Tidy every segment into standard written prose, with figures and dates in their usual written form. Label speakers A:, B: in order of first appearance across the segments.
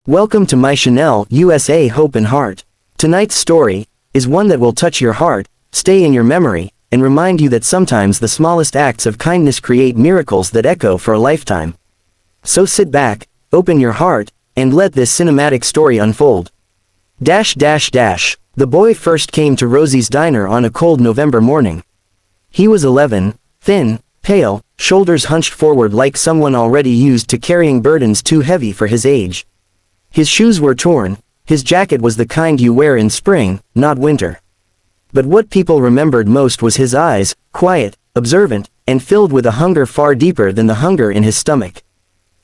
A: Welcome to my Chanel, USA Hope and Heart. Tonight's story is one that will touch your heart, stay in your memory, and remind you that sometimes the smallest acts of kindness create miracles that echo for a lifetime. So sit back, open your heart, and let this cinematic story unfold. The boy first came to Rosie's diner on a cold November morning. He was 11, thin, pale, shoulders hunched forward like someone already used to carrying burdens too heavy for his age. His shoes were torn, his jacket was the kind you wear in spring, not winter. But what people remembered most was his eyes, quiet, observant, and filled with a hunger far deeper than the hunger in his stomach.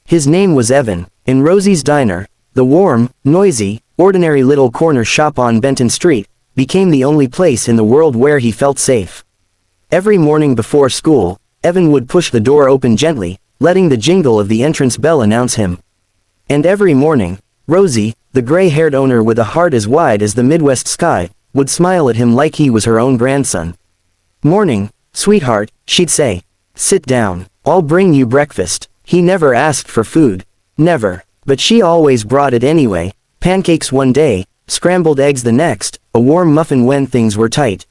A: His name was Evan. In Rosie's diner, the warm, noisy, ordinary little corner shop on Benton Street, became the only place in the world where he felt safe. Every morning before school, Evan would push the door open gently, letting the jingle of the entrance bell announce him. And every morning, Rosie, the gray-haired owner with a heart as wide as the Midwest sky, would smile at him like he was her own grandson. "Morning, sweetheart," she'd say. "Sit down. I'll bring you breakfast." He never asked for food. Never. But she always brought it anyway. Pancakes one day, scrambled eggs the next, a warm muffin when things were tight.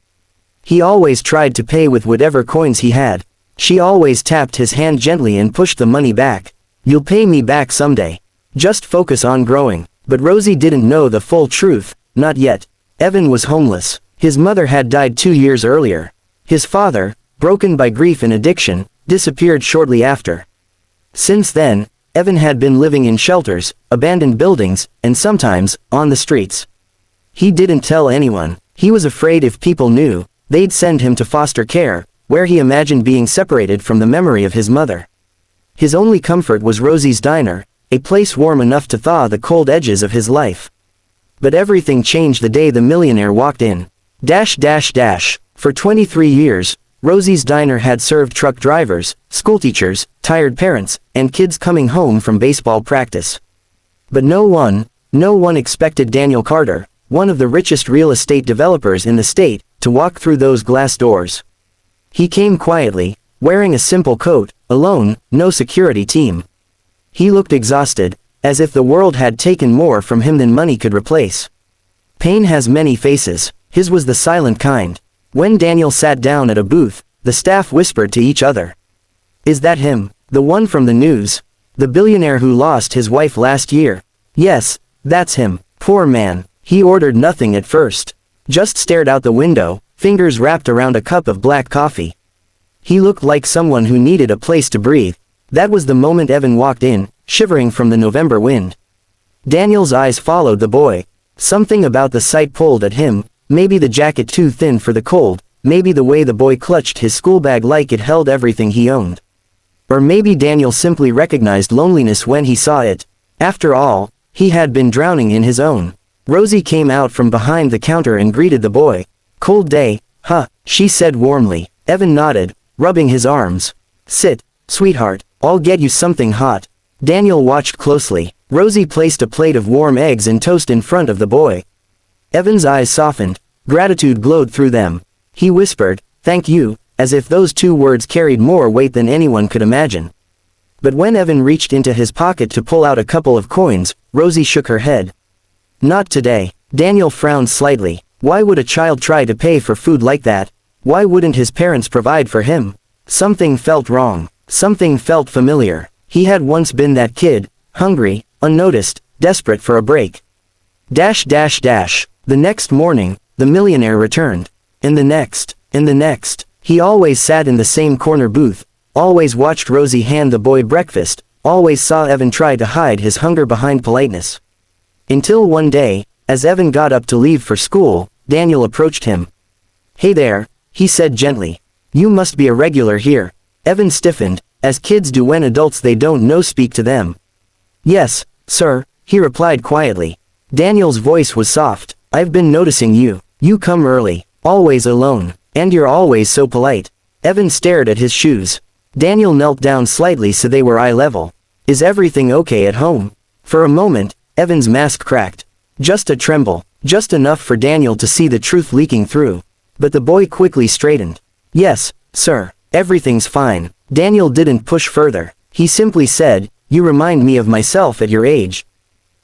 A: He always tried to pay with whatever coins he had. She always tapped his hand gently and pushed the money back. "You'll pay me back someday. Just focus on growing." But Rosie didn't know the full truth, not yet. Evan was homeless. His mother had died 2 years earlier. His father, broken by grief and addiction, disappeared shortly after. Since then, Evan had been living in shelters, abandoned buildings, and sometimes, on the streets. He didn't tell anyone. He was afraid if people knew, they'd send him to foster care, where he imagined being separated from the memory of his mother. His only comfort was Rosie's diner, a place warm enough to thaw the cold edges of his life. But everything changed the day the millionaire walked in. For 23 years, Rosie's diner had served truck drivers, schoolteachers, tired parents, and kids coming home from baseball practice. But no one expected Daniel Carter, one of the richest real estate developers in the state, to walk through those glass doors. He came quietly, wearing a simple coat, alone, no security team. He looked exhausted, as if the world had taken more from him than money could replace. Pain has many faces. His was the silent kind. When Daniel sat down at a booth, the staff whispered to each other. "Is that him? The one from the news? The billionaire who lost his wife last year?" "Yes, that's him. Poor man. He ordered nothing at first. Just stared out the window, fingers wrapped around a cup of black coffee. He looked like someone who needed a place to breathe." That was the moment Evan walked in, shivering from the November wind. Daniel's eyes followed the boy. Something about the sight pulled at him, maybe the jacket too thin for the cold, maybe the way the boy clutched his school bag like it held everything he owned. Or maybe Daniel simply recognized loneliness when he saw it. After all, he had been drowning in his own. Rosie came out from behind the counter and greeted the boy. "Cold day, huh?" she said warmly. Evan nodded, rubbing his arms. "Sit, sweetheart. I'll get you something hot." Daniel watched closely. Rosie placed a plate of warm eggs and toast in front of the boy. Evan's eyes softened. Gratitude glowed through them. He whispered, "Thank you," as if those 2 words carried more weight than anyone could imagine. But when Evan reached into his pocket to pull out a couple of coins, Rosie shook her head. "Not today." Daniel frowned slightly. Why would a child try to pay for food like that? Why wouldn't his parents provide for him? Something felt wrong. Something felt familiar. He had once been that kid, hungry, unnoticed, desperate for a break. The next morning, the millionaire returned. And the next. He always sat in the same corner booth, always watched Rosie hand the boy breakfast, always saw Evan try to hide his hunger behind politeness. Until one day, as Evan got up to leave for school, Daniel approached him. "Hey there," he said gently. "You must be a regular here." Evan stiffened, as kids do when adults they don't know speak to them. "Yes, sir," he replied quietly. Daniel's voice was soft. "I've been noticing you. You come early, always alone, and you're always so polite." Evan stared at his shoes. Daniel knelt down slightly so they were eye level. "Is everything okay at home?" For a moment, Evan's mask cracked. Just a tremble, just enough for Daniel to see the truth leaking through. But the boy quickly straightened. "Yes, sir. Everything's fine." Daniel didn't push further. He simply said, "You remind me of myself at your age."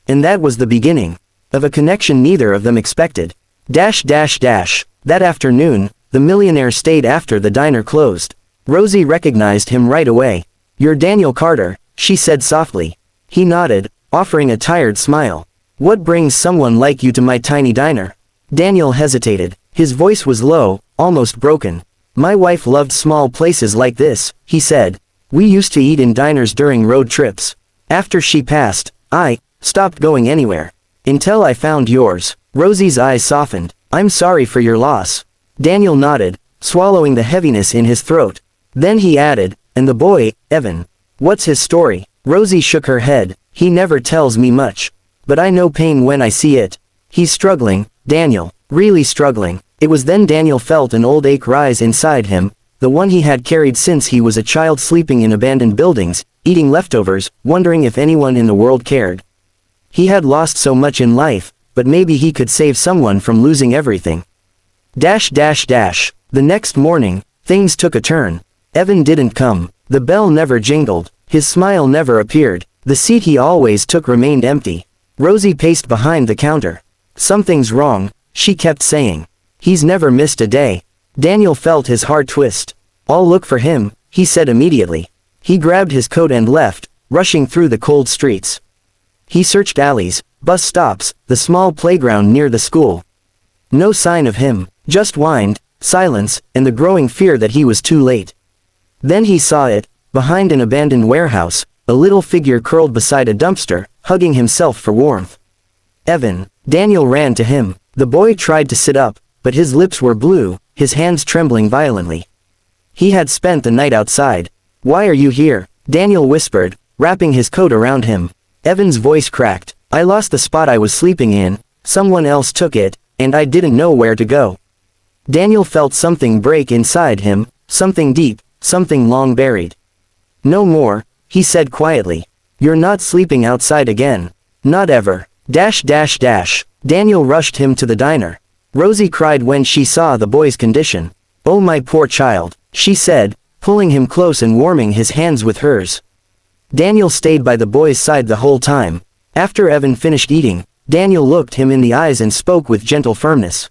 A: And that was the beginning of a connection neither of them expected. That afternoon, the millionaire stayed after the diner closed. Rosie recognized him right away. "You're Daniel Carter," she said softly. He nodded, offering a tired smile. "What brings someone like you to my tiny diner?" Daniel hesitated. His voice was low, almost broken. "My wife loved small places like this," he said. "We used to eat in diners during road trips. After she passed, I stopped going anywhere. Until I found yours." Rosie's eyes softened. "I'm sorry for your loss." Daniel nodded, swallowing the heaviness in his throat. Then he added, "And the boy, Evan. What's his story?" Rosie shook her head. "He never tells me much. But I know pain when I see it. He's struggling, Daniel, really struggling." It was then Daniel felt an old ache rise inside him, the one he had carried since he was a child, sleeping in abandoned buildings, eating leftovers, wondering if anyone in the world cared. He had lost so much in life, but maybe he could save someone from losing everything. The next morning, things took a turn. Evan didn't come. The bell never jingled. His smile never appeared. The seat he always took remained empty. Rosie paced behind the counter. "Something's wrong," she kept saying. "He's never missed a day." Daniel felt his heart twist. "I'll look for him," he said immediately. He grabbed his coat and left, rushing through the cold streets. He searched alleys, bus stops, the small playground near the school. No sign of him, just wind, silence, and the growing fear that he was too late. Then he saw it, behind an abandoned warehouse, a little figure curled beside a dumpster, hugging himself for warmth. "Evan." Daniel ran to him. The boy tried to sit up, but his lips were blue, his hands trembling violently. He had spent the night outside. "Why are you here?" Daniel whispered, wrapping his coat around him. Evan's voice cracked. "I lost the spot I was sleeping in, someone else took it, and I didn't know where to go." Daniel felt something break inside him, something deep, something long buried. "No more," he said quietly. "You're not sleeping outside again. Not ever." Daniel rushed him to the diner. Rosie cried when she saw the boy's condition. "Oh, my poor child," she said, pulling him close and warming his hands with hers. Daniel stayed by the boy's side the whole time. After Evan finished eating, Daniel looked him in the eyes and spoke with gentle firmness.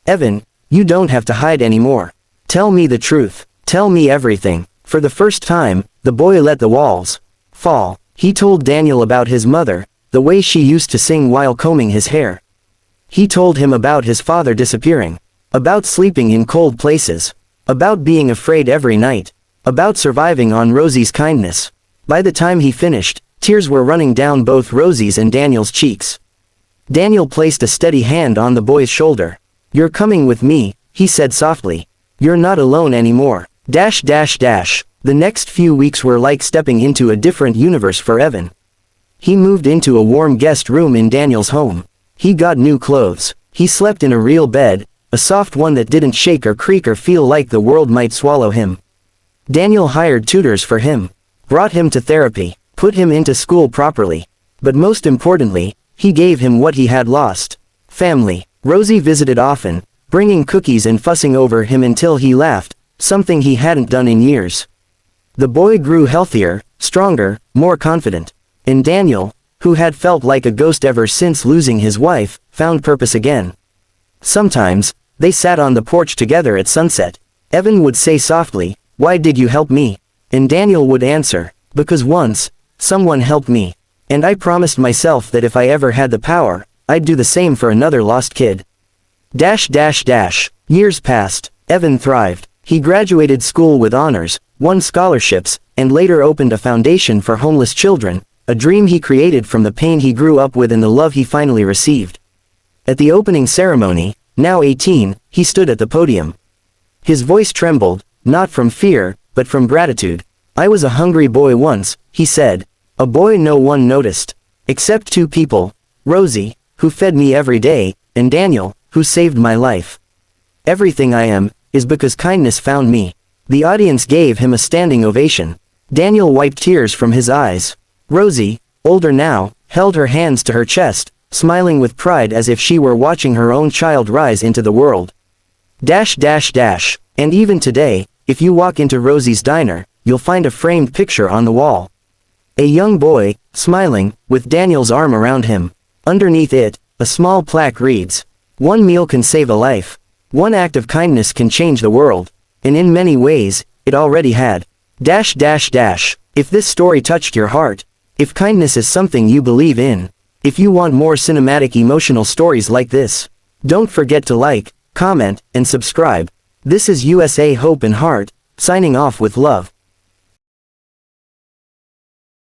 A: "Evan, you don't have to hide anymore. Tell me the truth. Tell me everything." For the first time, the boy let the walls fall. He told Daniel about his mother, the way she used to sing while combing his hair. He told him about his father disappearing, about sleeping in cold places, about being afraid every night, about surviving on Rosie's kindness. By the time he finished, tears were running down both Rosie's and Daniel's cheeks. Daniel placed a steady hand on the boy's shoulder. "You're coming with me," he said softly. "You're not alone anymore." The next few weeks were like stepping into a different universe for Evan. He moved into a warm guest room in Daniel's home. He got new clothes. He slept in a real bed, a soft one that didn't shake or creak or feel like the world might swallow him. Daniel hired tutors for him, brought him to therapy, put him into school properly. But most importantly, he gave him what he had lost: family. Rosie visited often, bringing cookies and fussing over him until he laughed, something he hadn't done in years. The boy grew healthier, stronger, more confident. And Daniel, who had felt like a ghost ever since losing his wife, found purpose again. Sometimes, they sat on the porch together at sunset. Evan would say softly, "Why did you help me?" And Daniel would answer, "Because once, someone helped me. And I promised myself that if I ever had the power, I'd do the same for another lost kid." Years passed. Evan thrived. He graduated school with honors, won scholarships, and later opened a foundation for homeless children, a dream he created from the pain he grew up with and the love he finally received. At the opening ceremony, now 18, he stood at the podium. His voice trembled, not from fear, but from gratitude. "I was a hungry boy once," he said. "A boy no one noticed. Except two people, Rosie, who fed me every day, and Daniel, who saved my life. Everything I am, is because kindness found me." The audience gave him a standing ovation. Daniel wiped tears from his eyes. Rosie, older now, held her hands to her chest, smiling with pride as if she were watching her own child rise into the world. And even today, if you walk into Rosie's diner, you'll find a framed picture on the wall. A young boy, smiling, with Daniel's arm around him. Underneath it, a small plaque reads, "One meal can save a life. One act of kindness can change the world." And in many ways, it already had. If this story touched your heart, if kindness is something you believe in, if you want more cinematic emotional stories like this, don't forget to like, comment, and subscribe. This is USA Hope and Heart, signing off with love.